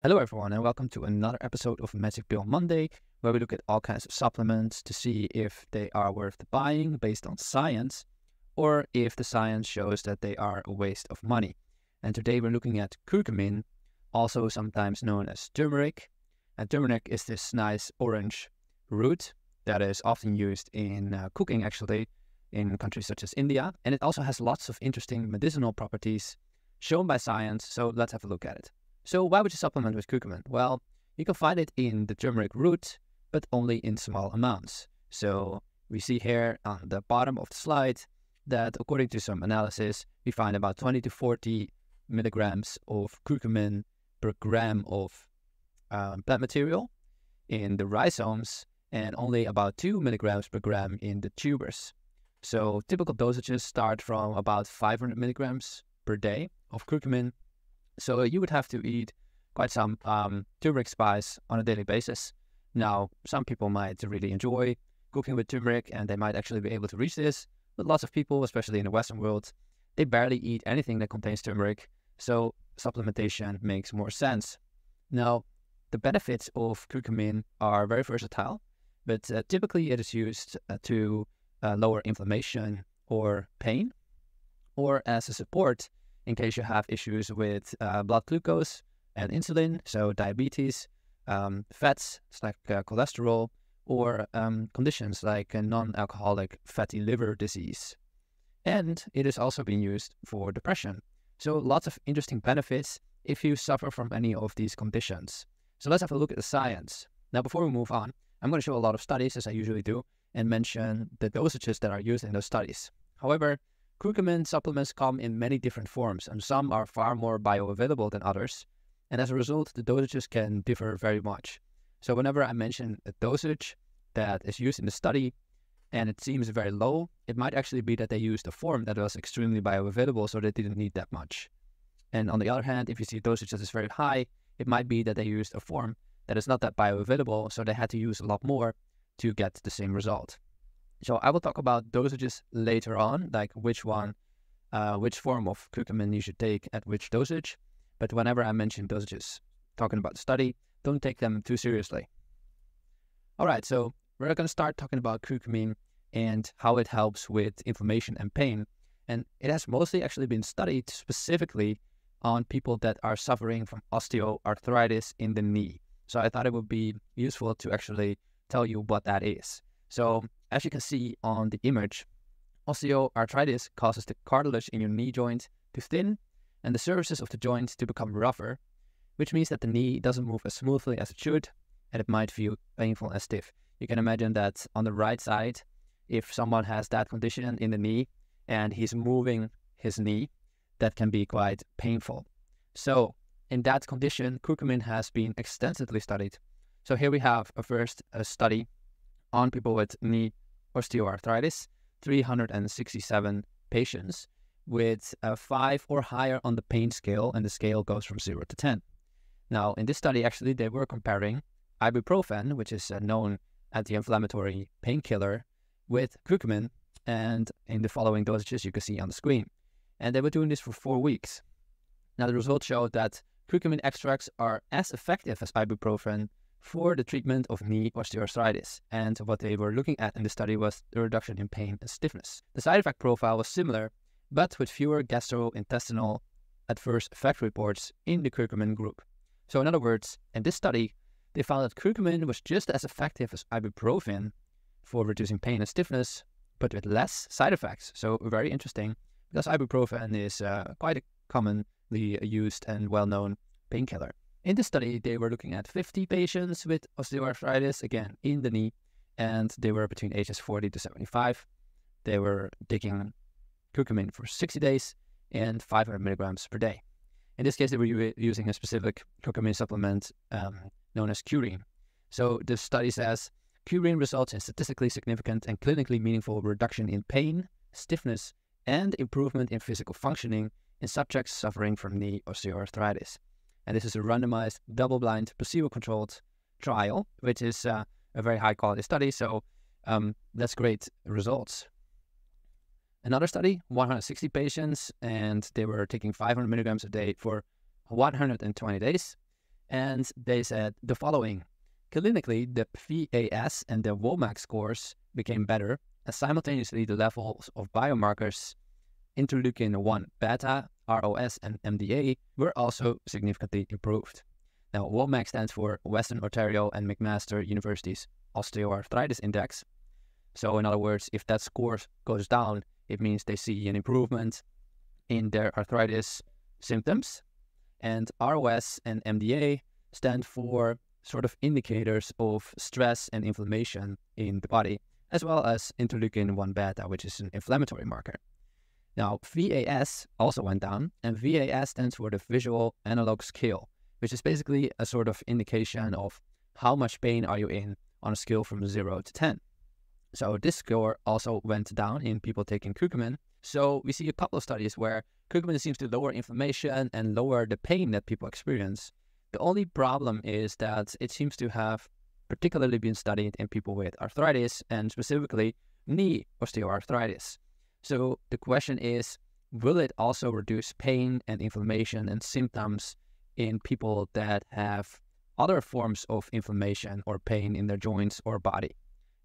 Hello everyone and welcome to another episode of Magic Pill Monday, where we look at all kinds of supplements to see if they are worth buying based on science or if the science shows that they are a waste of money. And today we're looking at curcumin, also sometimes known as turmeric. And turmeric is this nice orange root that is often used in cooking actually in countries such as India. And it also has lots of interesting medicinal properties shown by science, so let's have a look at it. So why would you supplement with curcumin? Well, you can find it in the turmeric root, but only in small amounts. So we see here on the bottom of the slide that according to some analysis, we find about 20 to 40 milligrams of curcumin per gram of plant material in the rhizomes and only about 2 milligrams per gram in the tubers. So typical dosages start from about 500 milligrams per day of curcumin. So you would have to eat quite some turmeric spice on a daily basis. Now, some people might really enjoy cooking with turmeric and they might actually be able to reach this. But lots of people, especially in the Western world, they barely eat anything that contains turmeric. So supplementation makes more sense. Now, the benefits of curcumin are very versatile, but typically it is used to lower inflammation or pain, or as a support in case you have issues with blood glucose and insulin, so diabetes, fats like cholesterol, or conditions like non-alcoholic fatty liver disease. And it is also being used for depression. So lots of interesting benefits if you suffer from any of these conditions. So let's have a look at the science. Now, before we move on, I'm going to show a lot of studies, as I usually do, and mention the dosages that are used in those studies. However, curcumin supplements come in many different forms, and some are far more bioavailable than others. And as a result, the dosages can differ very much. So whenever I mention a dosage that is used in the study and it seems very low, it might actually be that they used a form that was extremely bioavailable, so they didn't need that much. And on the other hand, if you see a dosage that is very high, it might be that they used a form that is not that bioavailable, so they had to use a lot more to get the same result. So I will talk about dosages later on, like which form of curcumin you should take at which dosage. But whenever I mention dosages, talking about the study, don't take them too seriously. All right, so we're going to start talking about curcumin and how it helps with inflammation and pain. And it has mostly actually been studied specifically on people that are suffering from osteoarthritis in the knee. So I thought it would be useful to actually tell you what that is. So as you can see on the image, osteoarthritis causes the cartilage in your knee joint to thin and the surfaces of the joint to become rougher, which means that the knee doesn't move as smoothly as it should, and it might feel painful and stiff. You can imagine that on the right side, if someone has that condition in the knee and he's moving his knee, that can be quite painful. So in that condition, curcumin has been extensively studied. So here we have a study on people with knee osteoarthritis, 367 patients with 5 or higher on the pain scale, and the scale goes from 0 to 10. Now, in this study, actually, they were comparing ibuprofen, which is a known anti-inflammatory painkiller, with curcumin, and in the following dosages you can see on the screen. And they were doing this for 4 weeks. Now, the results showed that curcumin extracts are as effective as ibuprofen for the treatment of knee osteoarthritis, and what they were looking at in the study was the reduction in pain and stiffness. The side effect profile was similar, but with fewer gastrointestinal adverse effect reports in the curcumin group. So in other words, in this study, they found that curcumin was just as effective as ibuprofen for reducing pain and stiffness, but with less side effects. So very interesting, because ibuprofen is quite a commonly used and well-known painkiller. In this study, they were looking at 50 patients with osteoarthritis, again, in the knee, and they were between ages 40 to 75. They were taking curcumin for 60 days and 500 milligrams per day. In this case, they were using a specific curcumin supplement known as Curine. So the study says, Curine results in statistically significant and clinically meaningful reduction in pain, stiffness, and improvement in physical functioning in subjects suffering from knee osteoarthritis. And this is a randomized, double-blind, placebo-controlled trial, which is a very high-quality study. So that's great results. Another study, 160 patients, and they were taking 500 milligrams a day for 120 days. And they said the following. Clinically, the VAS and the WOMAC scores became better, and simultaneously the levels of biomarkers interleukin-1 beta, ROS, and MDA were also significantly improved. Now, WOMAC stands for Western Ontario and McMaster University's Osteoarthritis Index. So in other words, if that score goes down, it means they see an improvement in their arthritis symptoms. And ROS and MDA stand for sort of indicators of stress and inflammation in the body, as well as interleukin-1 beta, which is an inflammatory marker. Now, VAS also went down, and VAS stands for the Visual Analog Scale, which is basically a sort of indication of how much pain are you in on a scale from 0 to 10. So this score also went down in people taking curcumin. So we see a couple of studies where curcumin seems to lower inflammation and lower the pain that people experience. The only problem is that it seems to have particularly been studied in people with arthritis and specifically knee osteoarthritis. So the question is, will it also reduce pain and inflammation and symptoms in people that have other forms of inflammation or pain in their joints or body?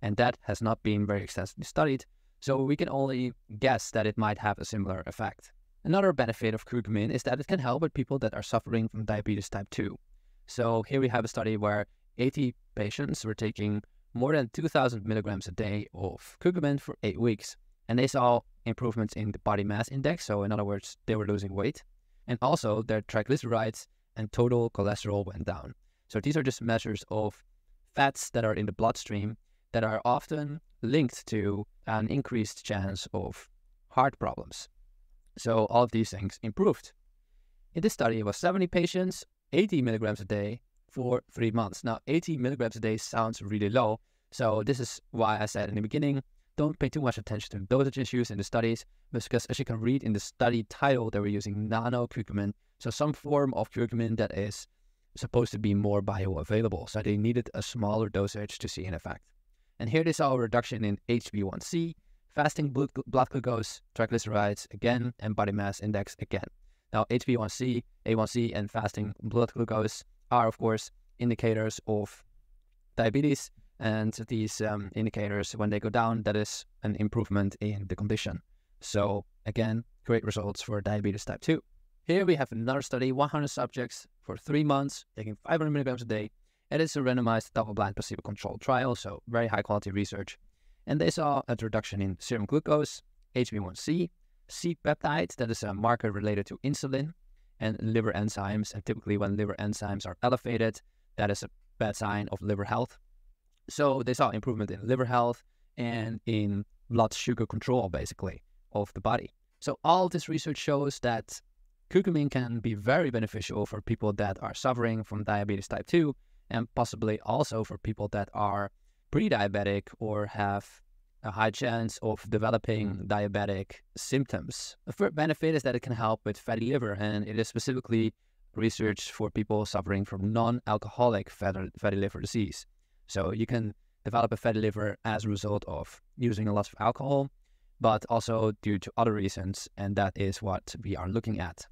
And that has not been very extensively studied, so we can only guess that it might have a similar effect. Another benefit of curcumin is that it can help with people that are suffering from diabetes type 2. So here we have a study where 80 patients were taking more than 2,000 milligrams a day of curcumin for 8 weeks. And they saw improvements in the body mass index, so in other words, they were losing weight. And also their triglycerides and total cholesterol went down. So these are just measures of fats that are in the bloodstream that are often linked to an increased chance of heart problems. So all of these things improved. In this study, it was 70 patients, 80 milligrams a day for 3 months. Now, 80 milligrams a day sounds really low. So this is why I said in the beginning, don't pay too much attention to dosage issues in the studies, because as you can read in the study title, they were using nano curcumin, so some form of curcumin that is supposed to be more bioavailable. So they needed a smaller dosage to see an effect. And here they saw a reduction in HbA1c, fasting blood glucose, triglycerides again, and body mass index again. Now, HbA1c, A1c, and fasting blood glucose are, of course, indicators of diabetes. And these indicators, when they go down, that is an improvement in the condition. So again, great results for diabetes type 2. Here we have another study, 100 subjects for 3 months, taking 500 milligrams a day. It is a randomized double-blind placebo-controlled trial, so very high-quality research. And they saw a reduction in serum glucose, HbA1c, C-peptide, that is a marker related to insulin, and liver enzymes. And typically when liver enzymes are elevated, that is a bad sign of liver health. So they saw improvement in liver health and in blood sugar control, basically, of the body. So all this research shows that curcumin can be very beneficial for people that are suffering from diabetes type 2 and possibly also for people that are pre-diabetic or have a high chance of developing diabetic symptoms. A third benefit is that it can help with fatty liver, and it is specifically research for people suffering from non-alcoholic fatty liver disease. So you can develop a fatty liver as a result of using a lot of alcohol, but also due to other reasons, and that is what we are looking at.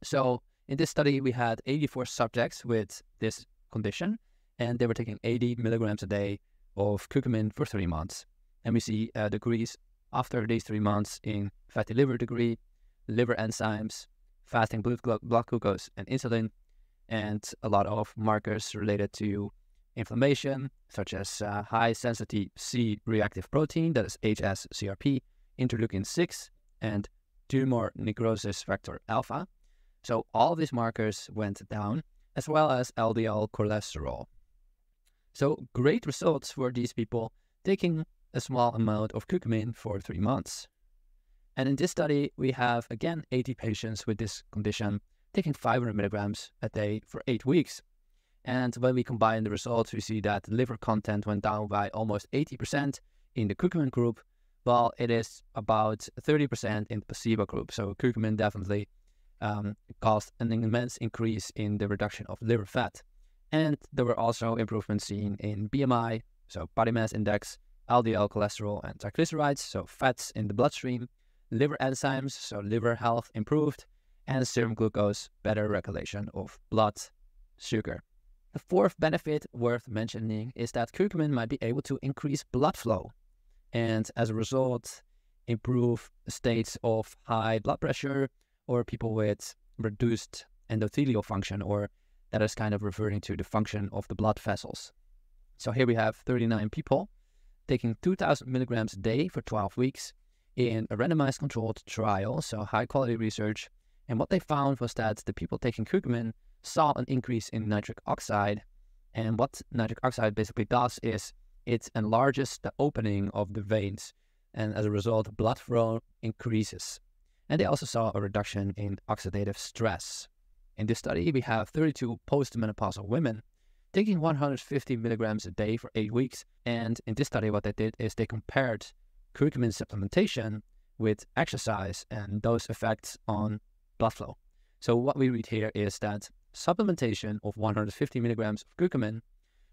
So in this study, we had 84 subjects with this condition, and they were taking 80 milligrams a day of curcumin for 3 months. And we see degrees after these 3 months in fatty liver degree, liver enzymes, fasting blood glucose and insulin, and a lot of markers related to inflammation, such as high sensitivity C-reactive protein, that is HSCRP, interleukin-6, and tumor necrosis factor alpha. So all these markers went down, as well as LDL cholesterol. So great results for these people taking a small amount of curcumin for 3 months. And in this study, we have, again, 80 patients with this condition taking 500 milligrams a day for 8 weeks. And when we combine the results, we see that liver content went down by almost 80% in the curcumin group, while it is about 30% in the placebo group. So curcumin definitely caused an immense increase in the reduction of liver fat. And there were also improvements seen in BMI, so body mass index, LDL cholesterol and triglycerides, so fats in the bloodstream, liver enzymes, so liver health improved, and serum glucose, better regulation of blood sugar. The fourth benefit worth mentioning is that curcumin might be able to increase blood flow and as a result improve states of high blood pressure or people with reduced endothelial function, or that is kind of referring to the function of the blood vessels. So here we have 39 people taking 2,000 milligrams a day for 12 weeks in a randomized controlled trial, so high quality research. And what they found was that the people taking curcumin saw an increase in nitric oxide. And what nitric oxide basically does is it enlarges the opening of the veins. And as a result, blood flow increases. And they also saw a reduction in oxidative stress. In this study, we have 32 postmenopausal women taking 150 milligrams a day for 8 weeks. And in this study, what they did is they compared curcumin supplementation with exercise and those effects on blood flow. So what we read here is that supplementation of 150 milligrams of curcumin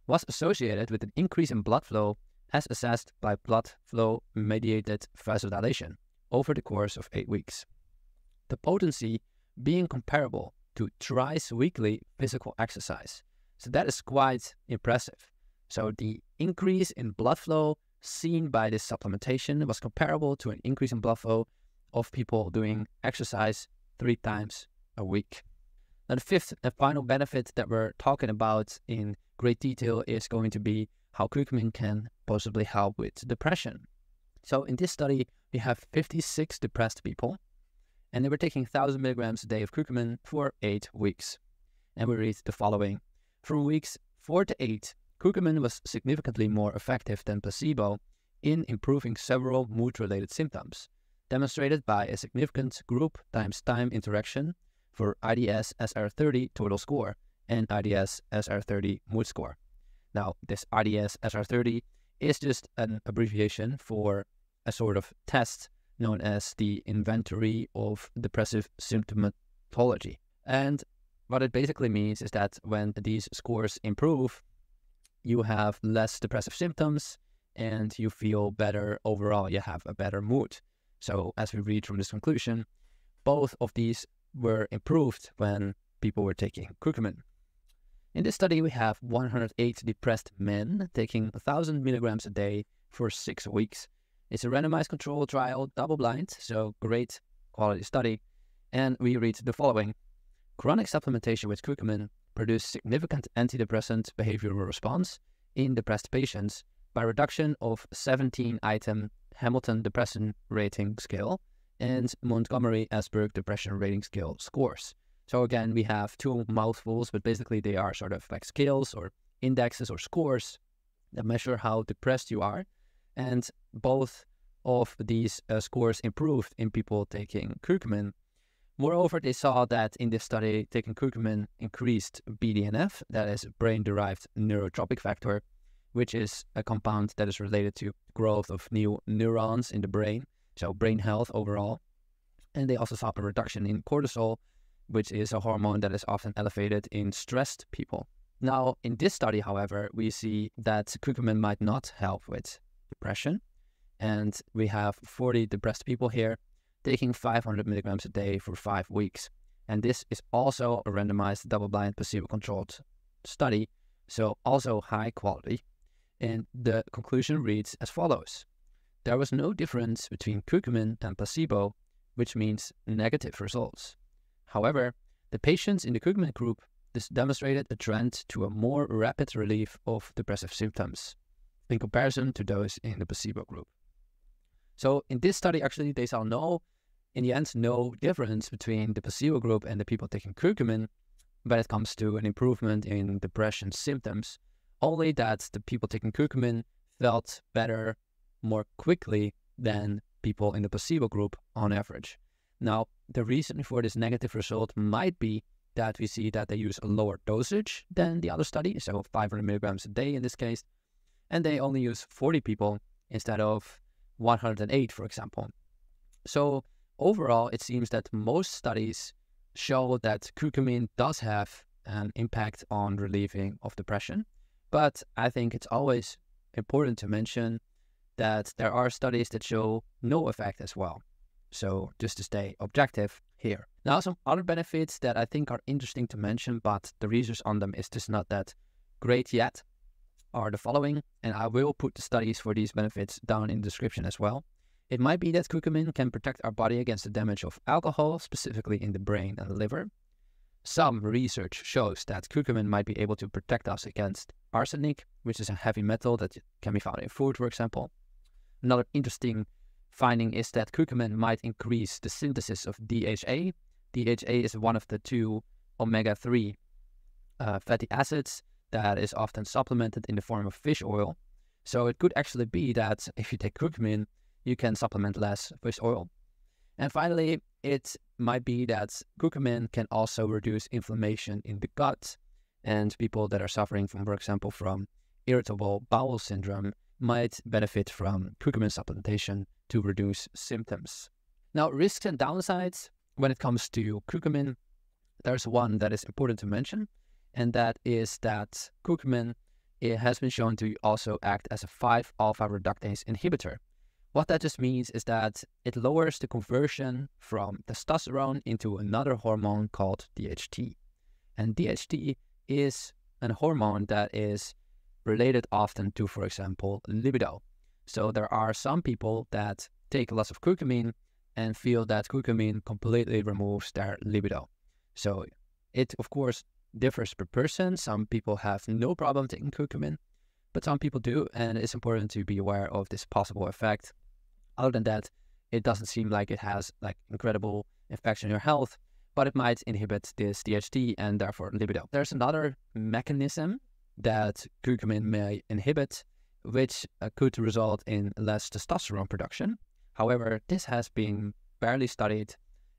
was associated with an increase in blood flow as assessed by blood flow mediated vasodilation over the course of 8 weeks. The potency being comparable to thrice weekly physical exercise. So that is quite impressive. So the increase in blood flow seen by this supplementation was comparable to an increase in blood flow of people doing exercise 3 times a week. Now the fifth and final benefit that we're talking about in great detail is going to be how curcumin can possibly help with depression. So in this study, we have 56 depressed people, and they were taking 1,000 milligrams a day of curcumin for 8 weeks. And we read the following. From weeks 4 to 8, curcumin was significantly more effective than placebo in improving several mood-related symptoms, demonstrated by a significant group times time interaction for IDS-SR30 total score and IDS-SR30 mood score. Now, this IDS-SR30 is just an abbreviation for a sort of test known as the Inventory of Depressive Symptomatology. And what it basically means is that when these scores improve, you have less depressive symptoms and you feel better overall, you have a better mood. So as we read from this conclusion, both of these were improved when people were taking curcumin. In this study, we have 108 depressed men taking 1,000 milligrams a day for 6 weeks. It's a randomized controlled trial, double-blind, so great quality study. And we read the following. Chronic supplementation with curcumin produced significant antidepressant behavioral response in depressed patients by reduction of 17-item Hamilton Depression Rating Scale and Montgomery-Åsberg Depression Rating Scale scores. So again, we have 2 mouthfuls, but basically they are sort of like scales or indexes or scores that measure how depressed you are. And both of these scores improved in people taking curcumin. Moreover, they saw that in this study, taking curcumin increased BDNF, that is brain-derived neurotrophic factor, which is a compound that is related to growth of new neurons in the brain, so brain health overall. And they also saw a reduction in cortisol, which is a hormone that is often elevated in stressed people. Now, in this study, however, we see that curcumin might not help with depression. And we have 40 depressed people here taking 500 milligrams a day for 5 weeks. And this is also a randomized double-blind placebo-controlled study, so also high quality. And the conclusion reads as follows. There was no difference between curcumin and placebo, which means negative results. However, the patients in the curcumin group demonstrated a trend to a more rapid relief of depressive symptoms in comparison to those in the placebo group. So in this study, actually, they saw in the end, no difference between the placebo group and the people taking curcumin when it comes to an improvement in depression symptoms. Only that the people taking curcumin felt better more quickly than people in the placebo group on average. Now, the reason for this negative result might be that we see that they use a lower dosage than the other study, so 500 milligrams a day in this case, and they only use 40 people instead of 108, for example. So overall, it seems that most studies show that curcumin does have an impact on relieving of depression, but I think it's always important to mention that there are studies that show no effect as well. So just to stay objective, here. Now, some other benefits that I think are interesting to mention, but the research on them is just not that great yet, are the following, and I will put the studies for these benefits down in the description as well. It might be that curcumin can protect our body against the damage of alcohol, specifically in the brain and the liver. Some research shows that curcumin might be able to protect us against arsenic, which is a heavy metal that can be found in food, for example. Another interesting finding is that curcumin might increase the synthesis of DHA. DHA is one of the two omega-3 fatty acids that is often supplemented in the form of fish oil. So it could actually be that if you take curcumin, you can supplement less fish oil. And finally, it might be that curcumin can also reduce inflammation in the gut, and people that are suffering from, for example, from irritable bowel syndrome might benefit from curcumin supplementation to reduce symptoms. Now, risks and downsides when it comes to curcumin, there's one that is important to mention, and that is that curcumin, it has been shown to also act as a 5-alpha reductase inhibitor. What that just means is that it lowers the conversion from testosterone into another hormone called DHT. And DHT is a hormone that is related often to, for example, libido. So there are some people that take lots of curcumin and feel that curcumin completely removes their libido. So it, of course, differs per person. Some people have no problem taking curcumin, but some people do, and it's important to be aware of this possible effect. Other than that, it doesn't seem like it has like incredible effects on your health, but it might inhibit this DHT and therefore libido. There's another mechanism that curcumin may inhibit, which could result in less testosterone production. However, this has been barely studied,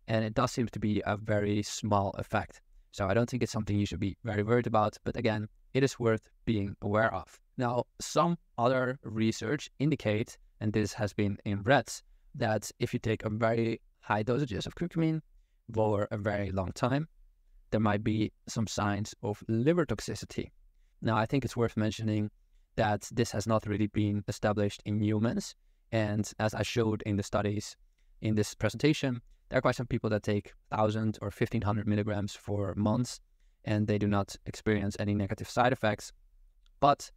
and it does seem to be a very small effect. So I don't think it's something you should be very worried about, but again, it is worth being aware of. Now, some other research indicate, and this has been in rats, that if you take a very high dosages of curcumin for a very long time, there might be some signs of liver toxicity. Now, I think it's worth mentioning that this has not really been established in humans. And as I showed in the studies in this presentation, there are quite some people that take 1,000 or 1,500 milligrams for months, and they do not experience any negative side effects. But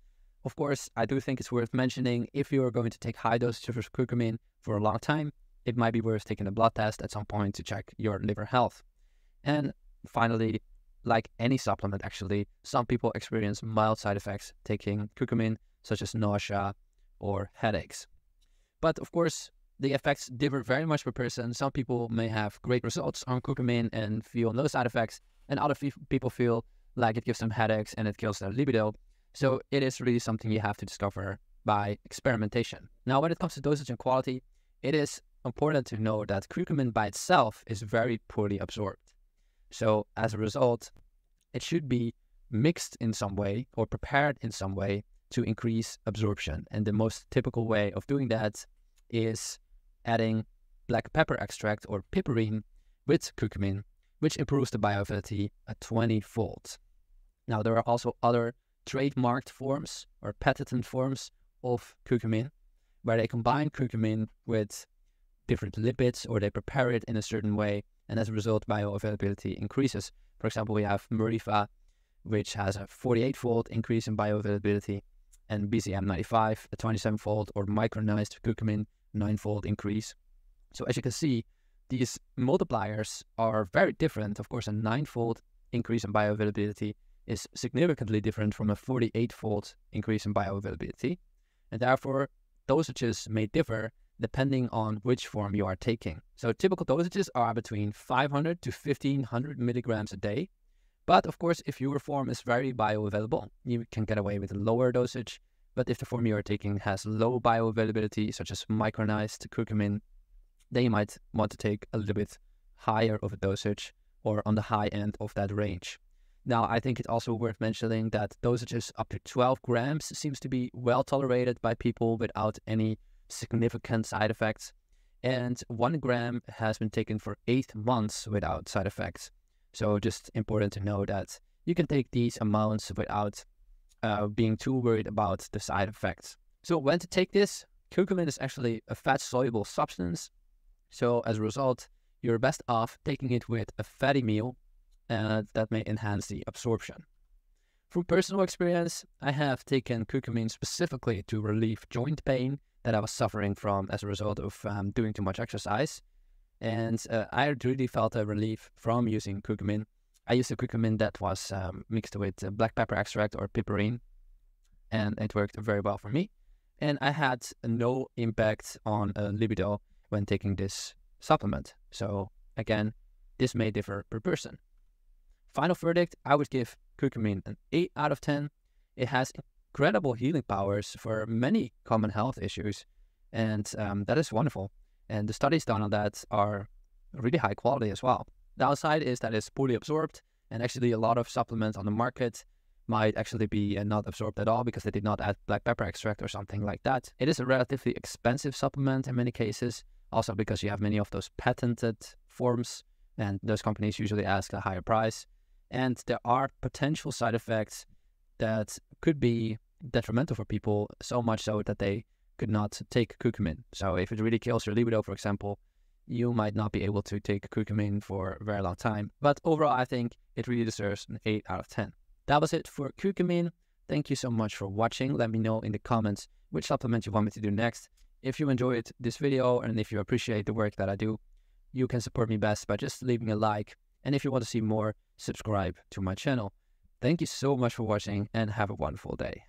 of course, I do think it's worth mentioning, if you are going to take high dosages of curcumin for a long time, it might be worth taking a blood test at some point to check your liver health. And finally, like any supplement actually, some people experience mild side effects taking curcumin, such as nausea or headaches. But of course, the effects differ very much per person. Some people may have great results on curcumin and feel no side effects, and other people feel like it gives them headaches and it kills their libido. So it is really something you have to discover by experimentation. Now, when it comes to dosage and quality, it is important to know that curcumin by itself is very poorly absorbed. So as a result, it should be mixed in some way or prepared in some way to increase absorption. And the most typical way of doing that is adding black pepper extract or piperine with curcumin, which improves the bioavailability 20-fold. Now, there are also other trademarked forms or patented forms of curcumin, where they combine curcumin with different lipids or they prepare it in a certain way, and as a result, bioavailability increases. For example, we have Murifa, which has a 48-fold increase in bioavailability, and BCM95, a 27-fold, or micronized curcumin, 9-fold increase. So as you can see, these multipliers are very different. Of course, a 9-fold increase in bioavailability is significantly different from a 48-fold increase in bioavailability, and therefore dosages may differ depending on which form you are taking. So typical dosages are between 500 to 1,500 milligrams a day. But of course, if your form is very bioavailable, you can get away with a lower dosage. But if the form you are taking has low bioavailability, such as micronized curcumin, then you might want to take a little bit higher of a dosage or on the high end of that range. Now, I think it's also worth mentioning that dosages up to 12 grams seems to be well tolerated by people without any significant side effects. And 1 gram has been taken for 8 months without side effects. So just important to know that you can take these amounts without being too worried about the side effects. So when to take this? Curcumin is actually a fat-soluble substance. So as a result, you're best off taking it with a fatty meal that may enhance the absorption. From personal experience, I have taken curcumin specifically to relieve joint pain that I was suffering from as a result of doing too much exercise. And I really felt a relief from using curcumin. I used a curcumin that was mixed with black pepper extract or piperine, and it worked very well for me. And I had no impact on libido when taking this supplement. So again, this may differ per person. Final verdict, I would give curcumin an 8 out of 10. It has incredible healing powers for many common health issues, and that is wonderful. And the studies done on that are really high quality as well. The downside is that it's poorly absorbed, and actually a lot of supplements on the market might actually be not absorbed at all because they did not add black pepper extract or something like that. It is a relatively expensive supplement in many cases, also because you have many of those patented forms, and those companies usually ask a higher price. And there are potential side effects that could be detrimental for people, so much so that they could not take curcumin. So if it really kills your libido, for example, you might not be able to take curcumin for a very long time. But overall, I think it really deserves an 8 out of 10. That was it for curcumin. Thank you so much for watching. Let me know in the comments which supplement you want me to do next. If you enjoyed this video and if you appreciate the work that I do, you can support me best by just leaving a like. And if you want to see more, subscribe to my channel. Thank you so much for watching and have a wonderful day.